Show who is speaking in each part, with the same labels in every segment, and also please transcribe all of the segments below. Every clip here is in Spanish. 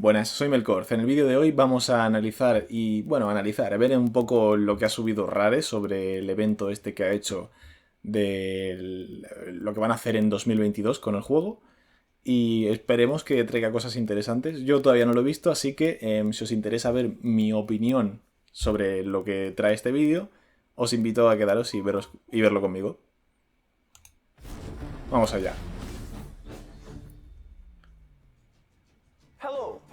Speaker 1: Buenas, soy Melkorz. En el vídeo de hoy vamos a analizar a ver un poco lo que ha subido Rare sobre el evento este que ha hecho de lo que van a hacer en 2022 con el juego. Y esperemos que traiga cosas interesantes. Yo todavía no lo he visto, así que si os interesa ver mi opinión sobre lo que trae este vídeo, os invito a quedaros y verlo conmigo. Vamos allá.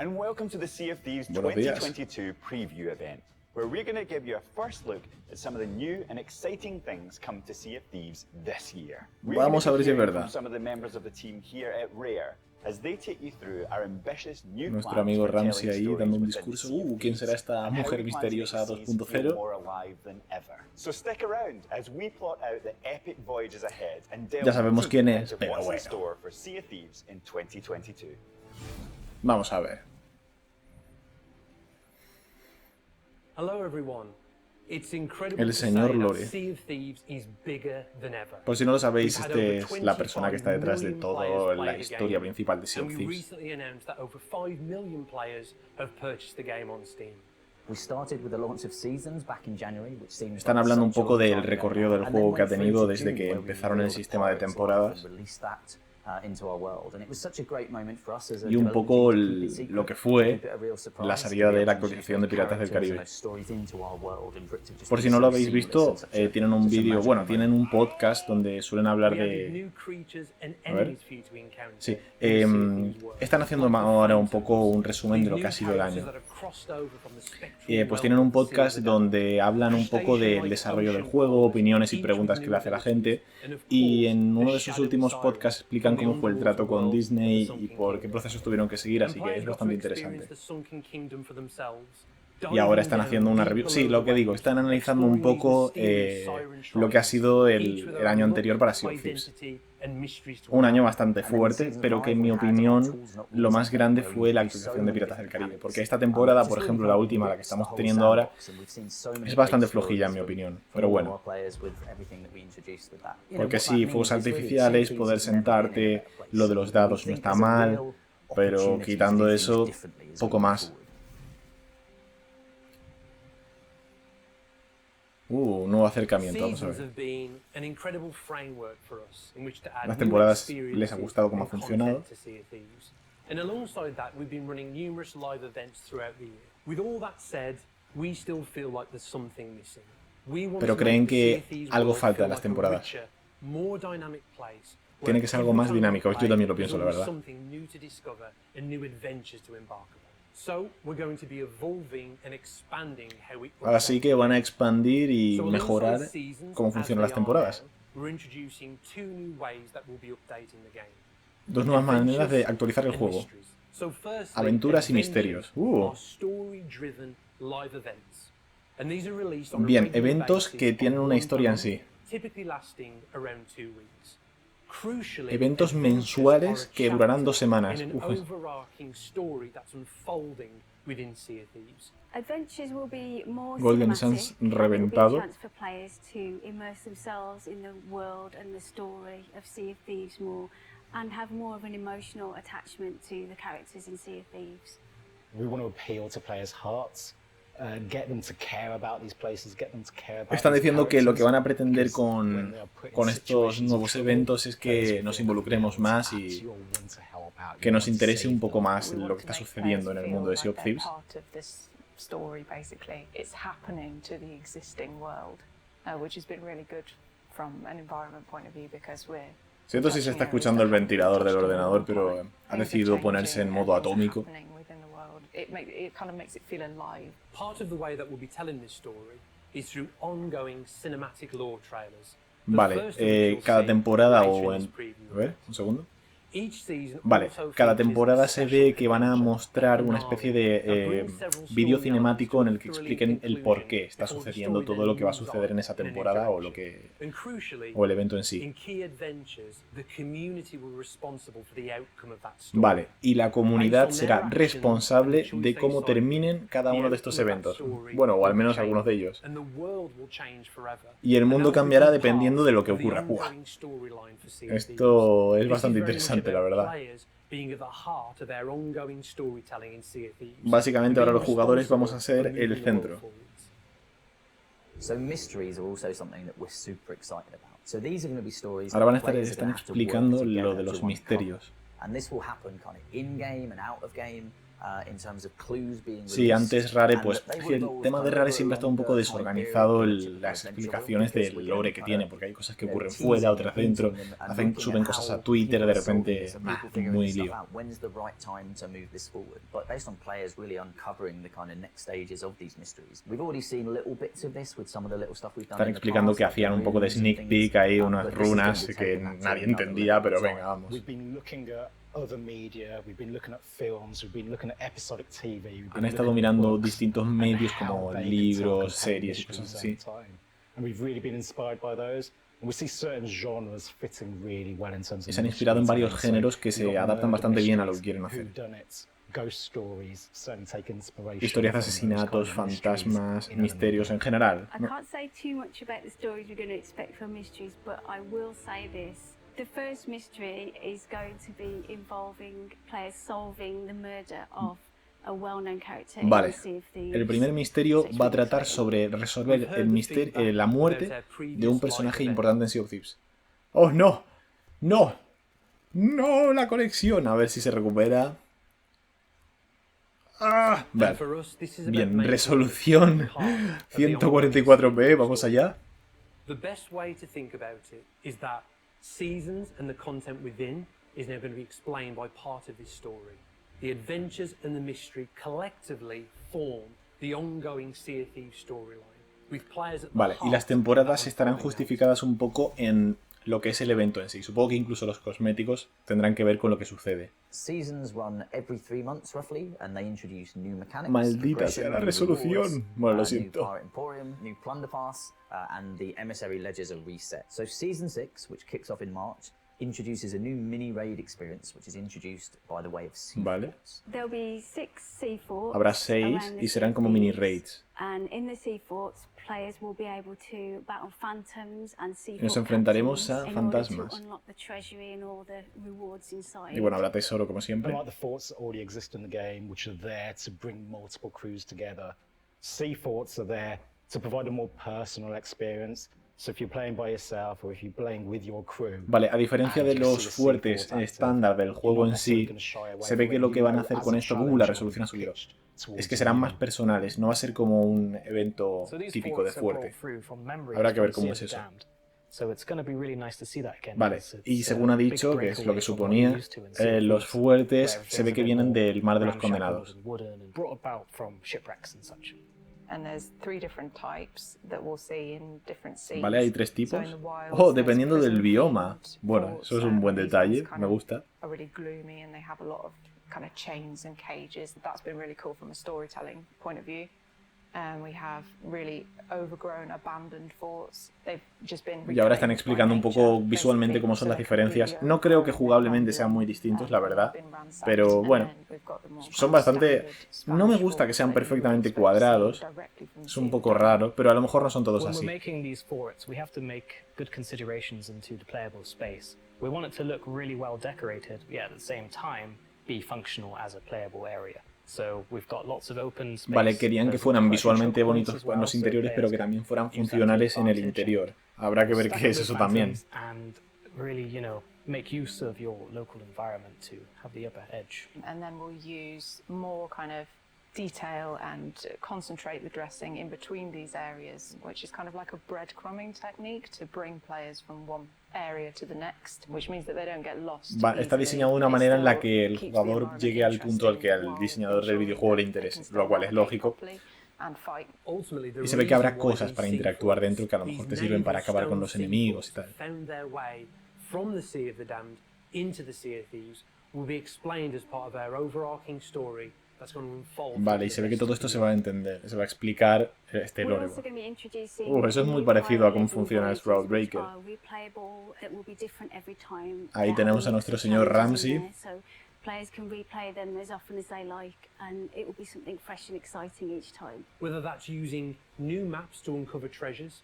Speaker 2: And welcome to the Sea of Thieves 2022 preview event, where we're going to give you a first look at some of the new and exciting things coming to Sea of Thieves this year.
Speaker 1: Vamos a ver si es verdad.
Speaker 2: Some of the members of the team here at Rare as they take you through our ambitious new
Speaker 1: Nuestro amigo Ramsey ahí dando un discurso. ¿Quién será esta mujer misteriosa 2.0?
Speaker 2: So stick around as we plot out the epic voyages ahead and
Speaker 1: Ya sabemos quién es, pero bueno.
Speaker 2: For Sea of Thieves in 2022.
Speaker 1: Vamos a ver. El señor Lore. Por si no lo sabéis, este es la persona que está detrás de toda la historia principal de Sea of Thieves. Están hablando un poco del recorrido del juego que ha tenido desde que empezaron el sistema de temporadas. Y un poco lo que fue la salida de la actualización de Piratas del Caribe. Por si no lo habéis visto, tienen un vídeo, tienen un podcast donde suelen hablar de... A ver. Sí, están haciendo ahora un poco un resumen de lo que ha sido el año. Pues tienen un podcast donde hablan un poco del desarrollo del juego, opiniones y preguntas que le hace la gente. Y en uno de sus últimos podcasts explican cómo fue el trato con Disney y por qué procesos tuvieron que seguir, así que es bastante interesante. Y ahora están haciendo una review. Sí, lo que digo, están analizando un poco lo que ha sido el año anterior para Sea of Thieves. Un año bastante fuerte, pero que en mi opinión lo más grande fue la actualización de Piratas del Caribe. Porque esta temporada, por ejemplo, la última, la que estamos teniendo ahora, es bastante flojilla en mi opinión. Pero bueno. Porque sí, fuegos artificiales, poder sentarte, lo de los dados no está mal, pero quitando eso, poco más. Nuevo acercamiento, vamos a ver. Las temporadas les ha gustado cómo ha funcionado. Pero creen que algo falta en las temporadas. Tiene que ser algo más dinámico. Yo también lo pienso, la verdad. Así que van a expandir y mejorar cómo funcionan las temporadas. Dos nuevas maneras de actualizar el juego. Aventuras y misterios. Bien, eventos que tienen una historia en sí. Eventos mensuales que durarán 2 semanas. Golden Suns reventado. Están diciendo que lo que van a pretender con estos nuevos eventos es que nos involucremos más y que nos interese un poco más lo que está sucediendo en el mundo de Sea of Thieves. Siento si se está escuchando el ventilador del ordenador, pero ha decidido ponerse en modo atómico. Vale, cada temporada o en... A ver, un segundo. Vale, cada temporada se ve que van a mostrar una especie de vídeo cinemático en el que expliquen el por qué está sucediendo todo lo que va a suceder en esa temporada o el evento en sí. Vale, y la comunidad será responsable de cómo terminen cada uno de estos eventos. Bueno, o al menos algunos de ellos. Y el mundo cambiará dependiendo de lo que ocurra. Esto es bastante interesante, la verdad. Básicamente ahora los jugadores vamos a ser el centro. Ahora están explicando lo de los misterios. Sí, antes Rare, pues el tema de Rare siempre ha estado un poco desorganizado las explicaciones del lore que tiene, porque hay cosas que ocurren fuera, otras dentro, suben cosas a Twitter, de repente, muy lío. Están explicando que hacían un poco de sneak peek ahí, unas runas que nadie entendía, pero venga, vamos. Han estado mirando distintos medios como libros, series y cosas así. Y se han inspirado en varios géneros que se adaptan bastante bien a lo que quieren hacer. Historias de asesinatos, fantasmas, misterios en general.
Speaker 3: The first mystery is going to be involving players solving the murder of a well-known character.
Speaker 1: Vale, el primer misterio va a tratar sobre resolver la muerte de un personaje importante en Sea of Thieves. ¡Oh, no! ¡No! ¡No! La conexión. A ver si se recupera. ¡Ah! Vale. Bien, resolución 144p, vamos allá.
Speaker 4: Seasons and the content within is now going to be explained by part of this story. The adventures and the mystery collectively form the ongoing Sea of Thieves storyline.
Speaker 1: Vale, y las temporadas estarán justificadas un poco en lo que es el evento en sí. Supongo que incluso los cosméticos tendrán que ver con lo que sucede. Maldita sea la resolución. Bueno, lo siento.
Speaker 5: And the emissary ledgers are reset. So season 6, which kicks off in March, introduces a new mini raid experience, which is introduced by the way of sea forts.
Speaker 3: There'll be 6 sea forts.
Speaker 1: Habrá 6 y serán como mini raids.
Speaker 3: And in the sea forts, players will be able to battle phantoms and sea
Speaker 1: Nos enfrentaremos a fantasmas. Y bueno, habrá tesoro como siempre.
Speaker 6: Like the forts that already exist in the game, which are there to bring multiple crews together. Sea forts are there to provide a more personal experience. So if you're playing by yourself or if you're playing with your crew.
Speaker 1: Vale, a diferencia de los fuertes estándar del juego en sí, se ve que lo que van a hacer con esto, la resolución ha subido, es que serán más personales, no va a ser como un evento típico de fuerte. Habrá que ver cómo es eso. Vale, y según ha dicho, que es lo que suponía, los fuertes se ve que vienen del mar de los condenados. Vale, hay 3 tipos. Oh, dependiendo del bioma. Bueno, eso es un buen detalle, me gusta. Y ahora están explicando un poco visualmente cómo son las diferencias. No creo que jugablemente sean muy distintos, la verdad. Pero bueno, son bastante... No me gusta que sean perfectamente cuadrados. Es un poco raro, pero a lo mejor no son todos así. Vale, querían que fueran visualmente bonitos en los interiores, pero que también fueran funcionales en el interior. Habrá que ver qué es eso también.
Speaker 7: Detail and concentrate the dressing in between these areas, which is kind of like a breadcrumbing technique to bring players from one area to the next, which means that they don't get lost.
Speaker 1: Está diseñado de una manera en la que el jugador llegue al punto al que al diseñador del videojuego le interese, lo cual es lógico. Y se ve que habrá cosas para interactuar dentro que a lo mejor te sirven para acabar con los enemigos y tal. Vale, y se ve que todo esto se va a entender, se va a explicar este lore. Eso es muy parecido a cómo funciona el Shroudbreaker. Ahí tenemos a nuestro señor Ramsey.
Speaker 3: Players can replay them as often as they like, and it will be something fresh and exciting each time.
Speaker 4: Whether that's using new maps to uncover treasures,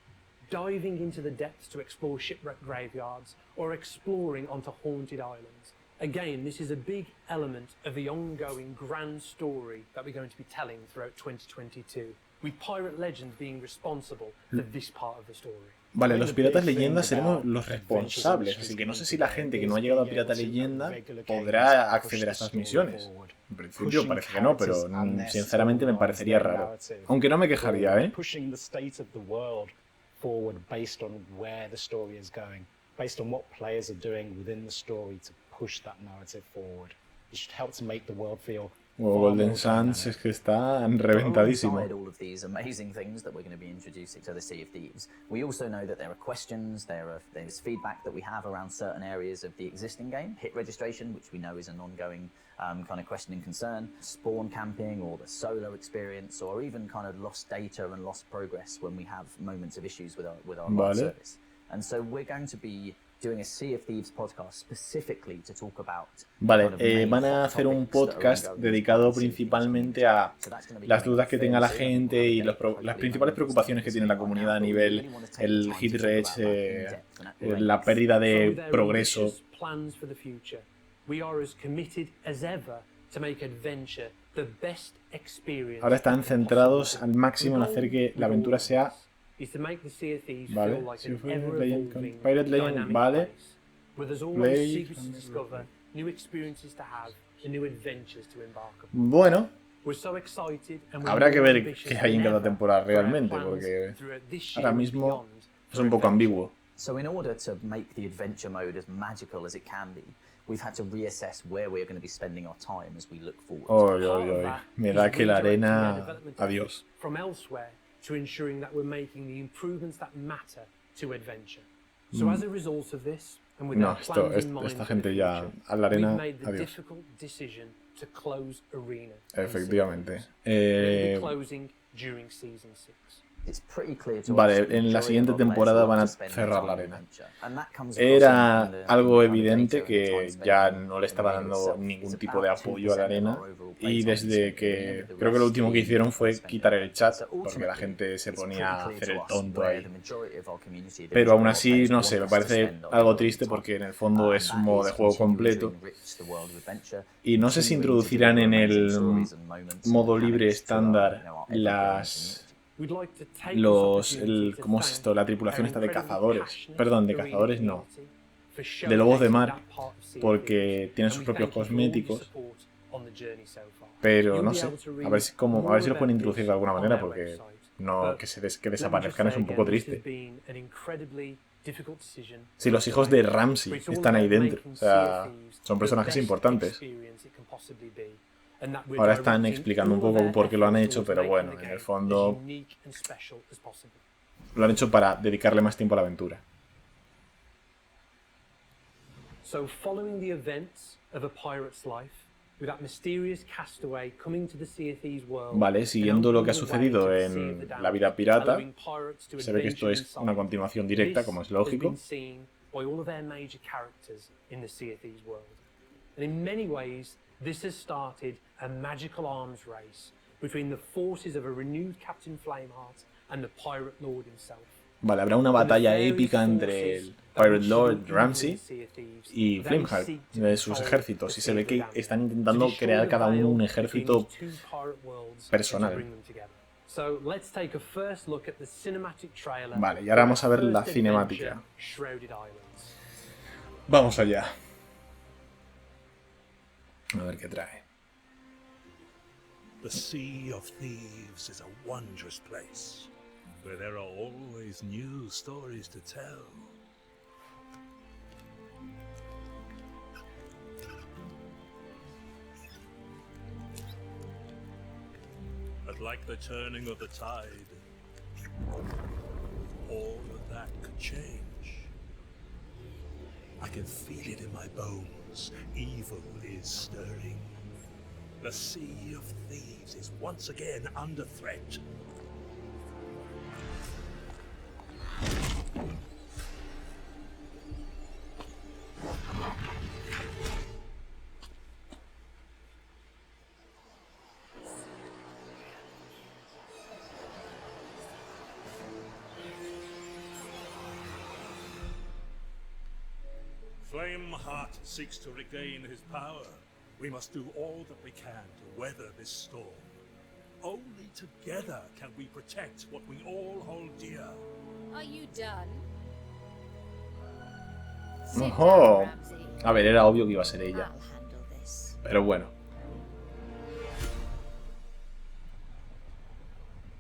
Speaker 4: diving into the depths to explore shipwreck graveyards, or exploring onto haunted islands, Again, this is a big element of the ongoing grand story that we're going to be telling throughout 2022, with Pirate Legends being responsible for this part of the story.
Speaker 1: Vale, los piratas leyendas seremos los responsables, así que no sé si la gente que no ha llegado a pirata leyenda podrá acceder a estas misiones. En principio parece que no, pero sinceramente me parecería raro. Aunque no me quejaría, ¿eh?
Speaker 6: Based on what players are doing within the story to push that narrative forward. It should help to make the world feel.
Speaker 1: Golden Sands es que está reventadísimo.
Speaker 5: All of these amazing things that we're going to be introducing to the Sea of Thieves. We also know that there are questions, there's feedback that we have around certain areas of the existing game. Hit registration, which we know is an ongoing kind of question and concern. Spawn camping, or the solo experience, or even kind of lost data and lost progress when we have moments of issues with our live service. And so we're going to be doing a Sea of Thieves podcast specifically to talk about.
Speaker 1: Vale, van a hacer un podcast dedicado principalmente a las dudas que tenga la gente y las principales preocupaciones que tiene la comunidad a nivel el hit rate, la pérdida de progreso. Ahora están centrados al máximo en hacer que la aventura sea. Vale, Pirate Legend, vale. Play. Bueno, habrá que ver qué hay en cada temporada realmente, porque ahora mismo es un poco ambiguo.
Speaker 5: So in order to make the adventure mode as magical as it can be, we've had to reassess where we're going to be spending our time as we look forward.
Speaker 1: Me da que la arena. Adiós.
Speaker 4: To ensuring that we're making the improvements that matter to adventure. So as a result of this, and with our plans in mind,
Speaker 1: esta gente ya a la arena,
Speaker 4: we've made the
Speaker 1: adiós.
Speaker 4: difficult decision to close Arena.
Speaker 1: Efectivamente.
Speaker 4: We'll be closing during season 6.
Speaker 1: Vale, en la siguiente temporada van a cerrar la arena. Era algo evidente que ya no le estaba dando ningún tipo de apoyo a la arena, y desde que creo que lo último que hicieron fue quitar el chat porque la gente se ponía a hacer el tonto ahí. Pero aún así, no sé, me parece algo triste porque en el fondo es un modo de juego completo y no sé si introducirán en el modo libre estándar ¿cómo es esto? La tripulación está de cazadores. Perdón, de cazadores no. De lobos de mar, porque tienen sus propios cosméticos. Pero no sé, a ver si lo pueden introducir de alguna manera, porque no que desaparezcan es un poco triste. Si los hijos de Ramsey están ahí dentro, o sea, son personajes importantes. Ahora están explicando un poco por qué lo han hecho, pero bueno, en el fondo lo han hecho para dedicarle más tiempo a la aventura. Vale, siguiendo lo que ha sucedido en la vida pirata, se ve que esto es una continuación directa, como es lógico. This has started a magical arms race between the forces of a renewed Captain Flameheart and the Pirate Lord himself. Vale, habrá una batalla épica entre el Pirate Lord Ramsey y Flameheart de sus ejércitos, y se ve que están intentando crear cada uno un ejército personal. Vale, y ahora vamos a ver la cinemática. Vamos allá. A ver qué trae.
Speaker 8: The Sea of Thieves is a wondrous place where there are always new stories to tell. But like the turning of the tide, all of that could change. I can feel it in my bones. Evil is stirring. The Sea of Thieves is once again under threat. Flameheart seeks to regain his power. We must do all that we can to weather this storm. Only together can we protect what we all hold dear.
Speaker 9: Are you done?
Speaker 1: Ojo. A ver, era obvio que iba a ser ella. Pero bueno.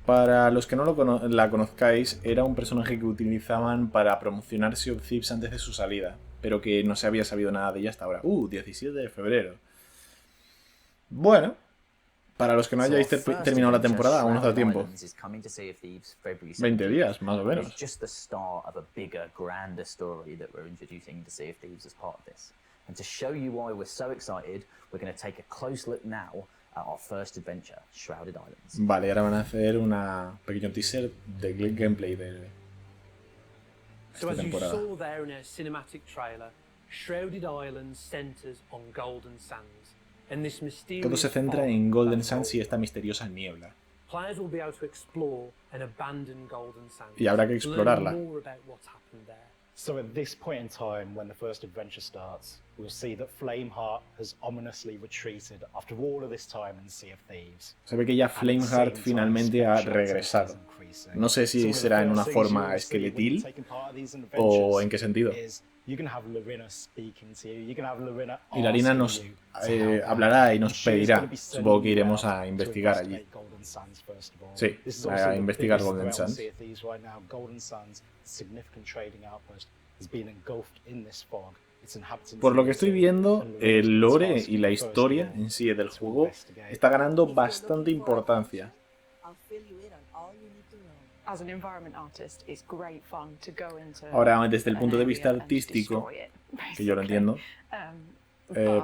Speaker 1: Para los que no la conozcáis, era un personaje que utilizaban para promocionar Sea of Thieves antes de su salida, pero que no se había sabido nada de ella hasta ahora. 17 de febrero. Bueno, para los que no hayáis terminado la temporada, aún os da tiempo. 20 días, más o menos.
Speaker 5: And to show you why we're so excited, we're going to take a close look now at our first adventure, Shrouded Islands.
Speaker 1: Vale, ahora van a hacer una pequeño teaser de gameplay de esta temporada.
Speaker 4: So as you saw there in a cinematic trailer, Shrouded Islands centers on Golden Sands, and this mysterious
Speaker 1: Todo se centra en Golden Sands y esta misteriosa niebla.
Speaker 4: Players will be able to explore and abandon Golden Sands.
Speaker 1: Y habrá que explorarla.
Speaker 4: Learn more about what happened there.
Speaker 6: So at this point in time, when the first adventure starts, we'll see that Flameheart has ominously retreated after all of this time in Sea of Thieves.
Speaker 1: Se ve que ya Flameheart finalmente ha regresado. No sé si será en una forma esqueletil o en qué sentido. Y Larina nos hablará y nos pedirá. Supongo que iremos a investigar allí. Sí, a investigar Golden Sands. Por lo que estoy viendo, el lore y la historia en sí del juego está ganando bastante importancia. Ahora, desde el punto de vista artístico, que yo lo entiendo,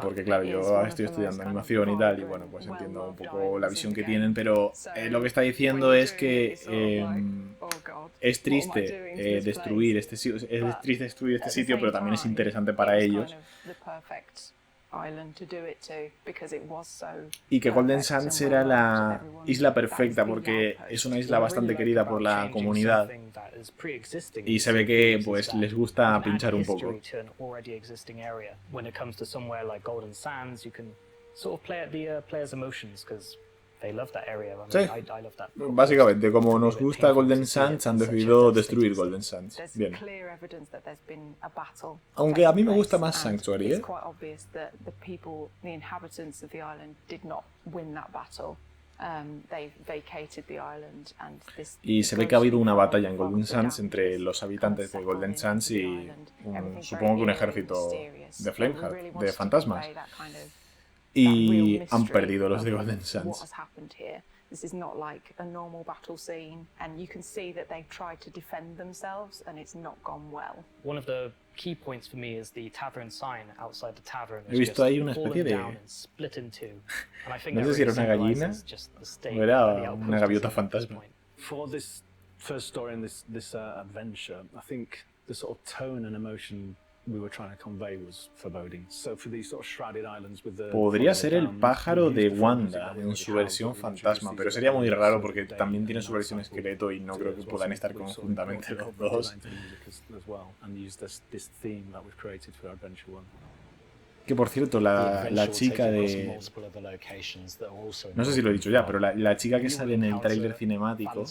Speaker 1: porque claro, yo estoy estudiando animación y tal, y bueno, pues entiendo un poco la visión que tienen, pero lo que está diciendo es que es triste destruir este sitio, pero también es interesante para ellos. Y que Golden Sands era la isla perfecta porque es una isla bastante querida por la comunidad y se ve que pues les gusta pinchar un poco. Sí, básicamente, como nos gusta Golden Sands, han decidido destruir Golden Sands. Bien. Aunque a mí me gusta más Sanctuary, ¿eh? Y se ve que ha habido una batalla en Golden Sands entre los habitantes de Golden Sands y supongo que un ejército de Flameheart, de fantasmas. Y han perdido los de Golden Sands.
Speaker 7: This is not like a normal battle scene, and you can see that they've tried to defend themselves, and it's not gone well.
Speaker 10: One of the key points for me is the tavern sign outside the tavern.
Speaker 1: He visto ahí una especie de... No sé si era una gallina o era una gaviota fantasma.
Speaker 11: For this first story and this adventure, I think the sort of tone and emotion we were trying to convey was foreboding. So for these sort of shrouded islands with the
Speaker 1: Podría ser el pájaro de Wanda en su versión fantasma, pero sería muy raro porque también tiene su versión esqueleto y no creo que puedan estar conjuntamente los dos. Que por cierto, la chica de... No sé si lo he dicho ya, pero la chica que sale en el tráiler cinemático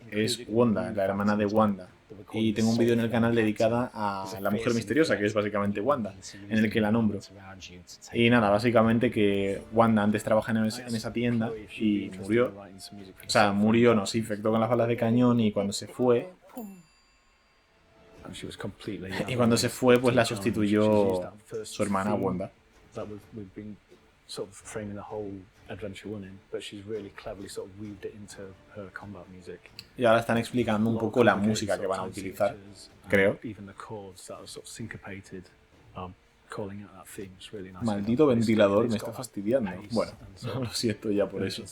Speaker 1: es Wanda, la hermana de Wanda. Y tengo un vídeo en el canal dedicada a la mujer misteriosa, que es básicamente Wanda, en el que la nombro. Y nada, básicamente que Wanda antes trabajaba en esa tienda y murió. O sea, murió, no, se infectó con las balas de cañón y cuando se fue... Y cuando se fue, pues la sustituyó su hermana Wanda. Y ahora están explicando un poco la música que van a utilizar, creo. Maldito ventilador, me está fastidiando. Bueno, lo siento ya por eso.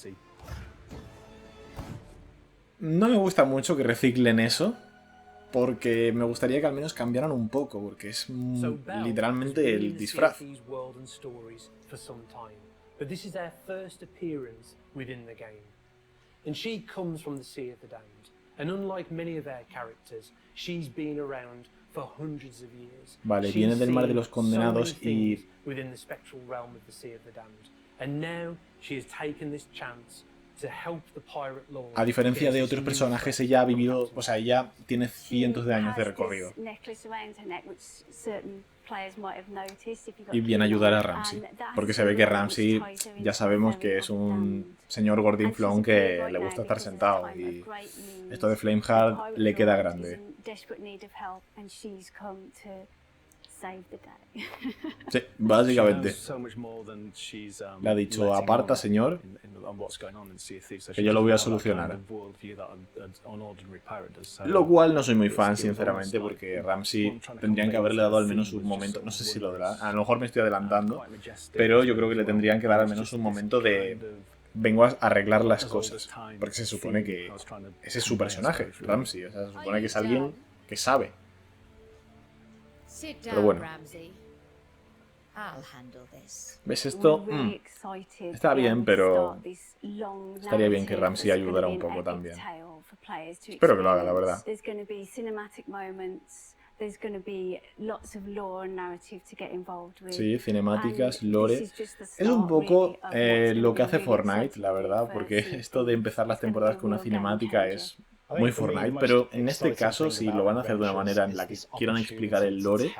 Speaker 1: No me gusta mucho que reciclen eso, porque me gustaría que al menos cambiaran un poco, porque es literalmente el disfraz.
Speaker 4: But this is their first appearance within the game. And she comes from the Sea of the Damned. And unlike many of their characters, she's been around for hundreds of years.
Speaker 1: Vale, viene del mar de los condenados y...
Speaker 4: within the spectral realm of the Sea of the Damned. And now she has taken this chance to help the pirate lord.
Speaker 1: A diferencia de otros personajes, ella ha vivido, o sea, ella tiene cientos de años de recorrido. Y viene a ayudar a Ramsey, porque se ve que Ramsey, ya sabemos que es un señor gordinflón que le gusta estar sentado, y esto de Flameheart le queda grande. Sí, básicamente. Le ha dicho, aparta, señor, que yo lo voy a solucionar. Lo cual no soy muy fan, sinceramente, porque Ramsey tendrían que haberle dado al menos un momento, no sé si lo dará, a lo mejor me estoy adelantando, pero yo creo que le tendrían que dar al menos un momento de... vengo a arreglar las cosas, porque se supone que ese es su personaje, Ramsey, o sea, se supone que es alguien que sabe. Pero bueno. ¿Ves esto? Está bien, pero estaría bien que Ramsey ayudara un poco también. Espero que lo haga, la verdad. Sí, cinemáticas, lore. Es un poco lo que hace Fortnite, la verdad, porque esto de empezar las temporadas con una cinemática es muy Fortnite, pero en este caso, si lo van a hacer de una manera en la que quieran explicar el lore,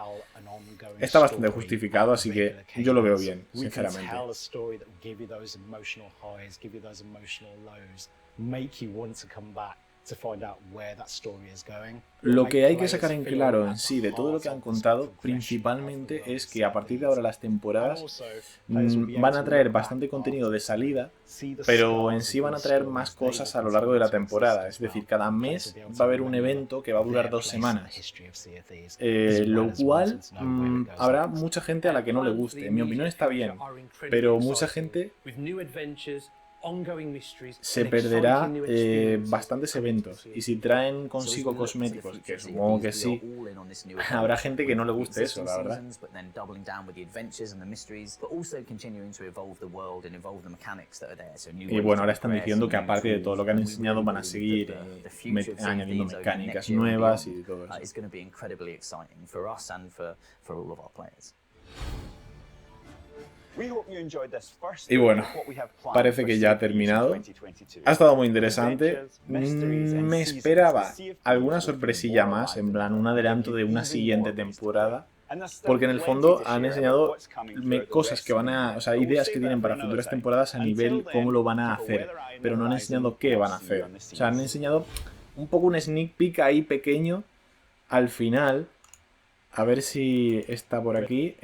Speaker 1: está bastante justificado, así que yo lo veo bien, sinceramente. Lo que hay que sacar en claro en sí de todo lo que han contado principalmente es que a partir de ahora las temporadas van a traer bastante contenido de salida, pero en sí van a traer más cosas a lo largo de la temporada. Es decir, cada mes va a haber un evento que va a durar 2 semanas, lo cual habrá mucha gente a la que no le guste. En mi opinión está bien, pero mucha gente se perderá bastantes eventos, y si traen consigo cosméticos, que supongo que sí, habrá gente que no le guste eso, la verdad. Y bueno, ahora están diciendo que aparte de todo lo que han enseñado van a seguir añadiendo mecánicas nuevas y todo eso. Y bueno, parece que ya ha terminado. Ha estado muy interesante. Me esperaba alguna sorpresilla más, en plan un adelanto de una siguiente temporada, porque en el fondo han enseñado cosas que van a, o sea, ideas que tienen para futuras temporadas a nivel cómo lo van a hacer, pero no han enseñado qué van a hacer. O sea, han enseñado un poco un sneak peek ahí pequeño al final. A ver si está por aquí.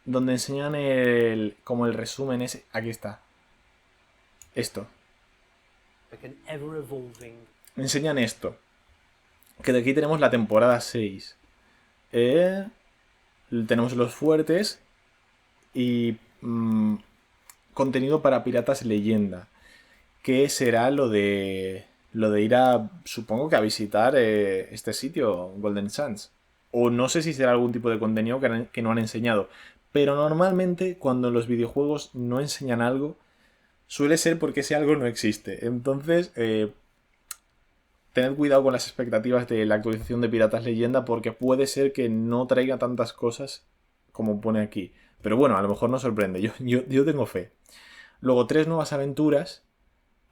Speaker 1: Donde enseñan como el resumen ese. Aquí está. Esto. Enseñan esto. Que de aquí tenemos la temporada 6. Tenemos los fuertes. Y contenido para piratas leyenda. Que será lo de ir a, supongo que a visitar este sitio, Golden Sands. O no sé si será algún tipo de contenido que no han enseñado. Pero normalmente cuando en los videojuegos no enseñan algo, suele ser porque ese algo no existe. Entonces, tened cuidado con las expectativas de la actualización de Piratas Leyenda, porque puede ser que no traiga tantas cosas como pone aquí. Pero bueno, a lo mejor nos sorprende. Yo tengo fe. Luego, 3 nuevas aventuras.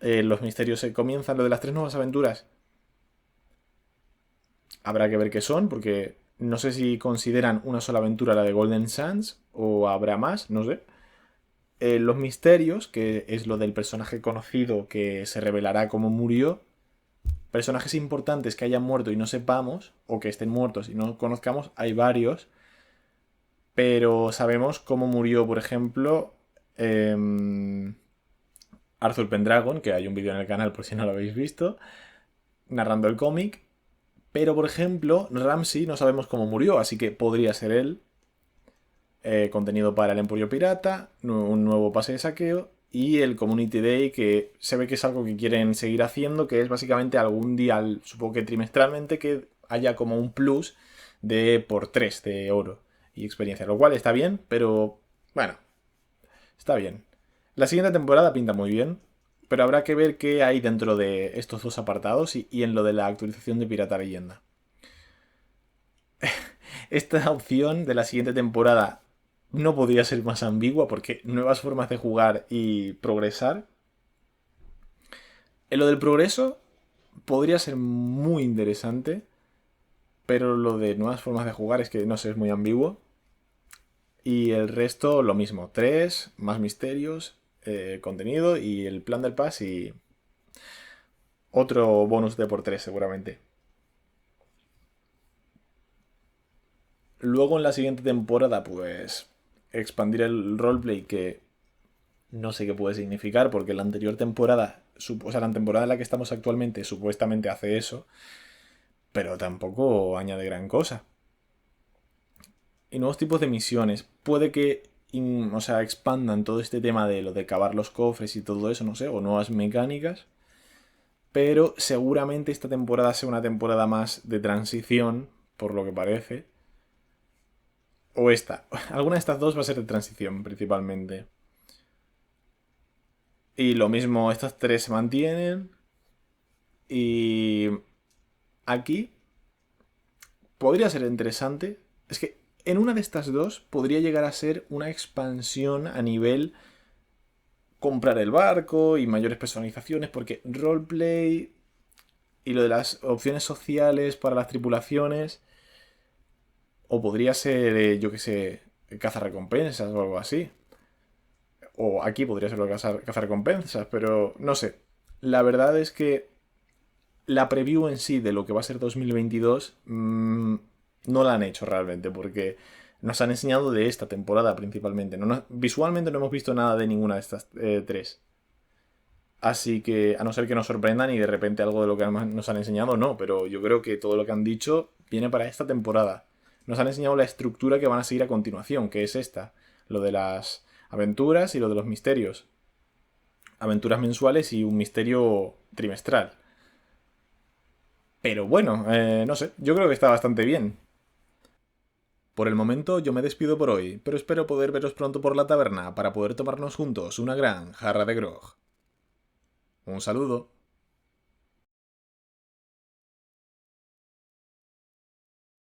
Speaker 1: Los misterios se comienzan. Lo de las 3 nuevas aventuras habrá que ver qué son, porque no sé si consideran una sola aventura la de Golden Sands o habrá más, no sé. Los misterios, que es lo del personaje conocido que se revelará cómo murió. Personajes importantes que hayan muerto y no sepamos, o que estén muertos y no conozcamos, hay varios. Pero sabemos cómo murió, por ejemplo, Arthur Pendragon, que hay un vídeo en el canal por si no lo habéis visto, narrando el cómic. Pero, por ejemplo, Ramsey no sabemos cómo murió, así que podría ser él. Contenido para el Emporio Pirata, un nuevo pase de saqueo y el Community Day, que se ve que es algo que quieren seguir haciendo, que es básicamente algún día, supongo que trimestralmente, que haya como un plus de por 3 de oro y experiencia, lo cual está bien, pero bueno, está bien. La siguiente temporada pinta muy bien, pero habrá que ver qué hay dentro de estos 2 apartados y en lo de la actualización de Pirata Leyenda. esta opción de la siguiente temporada no podría ser más ambigua porque nuevas formas de jugar y progresar. En lo del progreso podría ser muy interesante, pero lo de nuevas formas de jugar es que no sé, es muy ambiguo. Y el resto lo mismo, 3, más misterios, contenido y el plan del pass y otro bonus de por 3 seguramente. Luego en la siguiente temporada pues expandir el roleplay, que no sé qué puede significar porque la anterior temporada, o sea, la temporada en la que estamos actualmente supuestamente hace eso, pero tampoco añade gran cosa. Y nuevos tipos de misiones. Puede que o sea, expandan todo este tema de lo de cavar los cofres y todo eso, no sé, o nuevas mecánicas. Pero seguramente esta temporada sea una temporada más de transición, por lo que parece. O esta. Alguna de estas dos va a ser de transición, principalmente. Y lo mismo, estas 3 se mantienen. Y aquí podría ser interesante. Es que en una de estas dos podría llegar a ser una expansión a nivel comprar el barco y mayores personalizaciones, porque roleplay y lo de las opciones sociales para las tripulaciones, o podría ser, yo que sé, cazarrecompensas o algo así. O aquí podría ser lo de cazarrecompensas, pero no sé. La verdad es que la preview en sí de lo que va a ser 2022 no la han hecho realmente, porque nos han enseñado de esta temporada principalmente. Visualmente no hemos visto nada de ninguna de estas 3. Así que, a no ser que nos sorprendan y de repente algo de lo que nos han enseñado, no. Pero yo creo que todo lo que han dicho viene para esta temporada. Nos han enseñado la estructura que van a seguir a continuación, que es esta. Lo de las aventuras y lo de los misterios. Aventuras mensuales y un misterio trimestral. Pero bueno, no sé, yo creo que está bastante bien. Por el momento yo me despido por hoy, pero espero poder veros pronto por la taberna para poder tomarnos juntos una gran jarra de grog. Un saludo.